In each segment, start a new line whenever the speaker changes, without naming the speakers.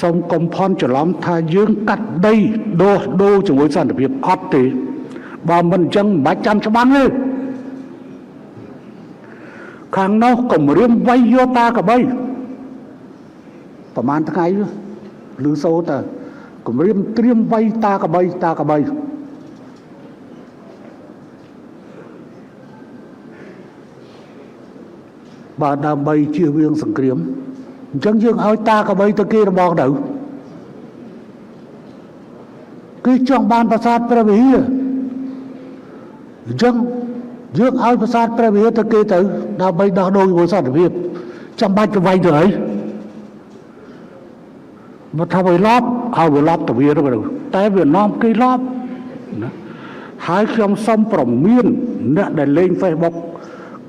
សូមកុំផន់ច្រឡំថាយើងកាត់ដីដូរជាមួយសន្តិភាពអត់ទេបើមិនអញ្ចឹងមិនបាច់ចាំច្បាំងទេខាងនោះគម្រាមវាយយកតាកបីប្រហែលថ្ងៃឮសូរតែគម្រាមត្រៀមវាយតាកបីបើដើម្បីជៀសវាងសង្គ្រាមអញ្ចឹងយើងឲ្យតាកបីទៅគេរបងទៅគេចង់បានប្រាសាទព្រះវិហារអញ្ចឹងយើងឲ្យប្រាសាទព្រះវិហារទៅគេទៅដើម្បីដោះដូរជាមួយសន្តិភាពចាំបាច់ទៅវាយទៅអីមកថាវាឡប់ឲ្យវាឡប់ទៅវាទៅតែវានាំគេឡប់ណាហើយខ្ញុំសូមប្រមានអ្នកដែលលេង Facebook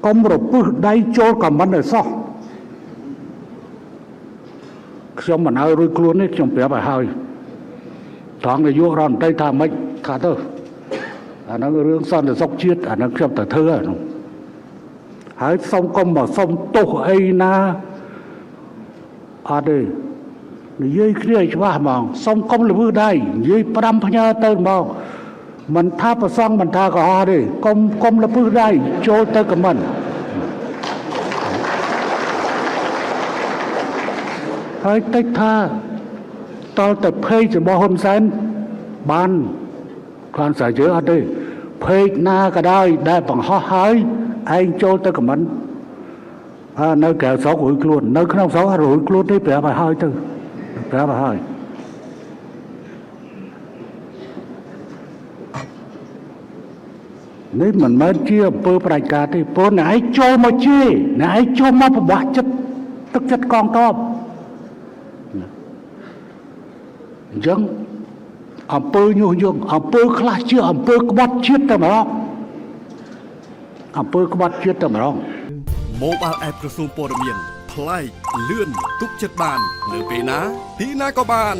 កុំរពឹសដៃចូលខមមិនឲ្យសោះខ្ញុំមិនឲ្យរួចខ្លួននេះខ្ញុំប្រាប់ឲ្យហើយត្រង់នាយករដ្ឋមន្ត្រីថាម៉េចថាទៅអាហ្នឹងរឿងសន្តិសុខជាតិអាហ្នឹងខ្ញុំទៅធ្វើហ្នឹងហើយសូមកុំមកសុំទោសអីណាអត់ទេនិយាយគ្នាឲ្យច្បាស់ហ្មងសុំកុំល្វើដៃនិយាយ5ផ្ញើទៅហ្មងមិនថាប្រសងមិនថាកុហកទេកុំល្ពឹសដៃចូលទៅខមមិនហើយតិចថាតលតែភេករបស់ហ៊ុនសែនបានគ្រាន់តែយើងអត់ទេភេកណាក៏ដោយដែលបង្ហោះហើយឯងចូលទៅខមមិននៅក្រៅស្រុករួចខ្លួននៅក្នុងស្រុករួចខ្លួនទេប្រាប់ឲ្យហើយទៅប្រាប់ឲ្យហើយនេះមិនមែនជាអំពើប្រជាការទេព្រោះអ្នកឯងចូលមកជេរអ្នកឯងចូលមកប្របាក់ចិត្តទឹកចិត្តកងទ័ពអញ្ចឹងអំពើញុះញង់អំពើខ្លះជាអំពើក្បត់ជាតិតែម្ដងអំពើក្បត់ជាតិតែម្ដង
Mobile App ក្រសួងព័ត៌មានប្លែកលឿនទុកចិត្តបាននៅពេលណាទីណាក៏បាន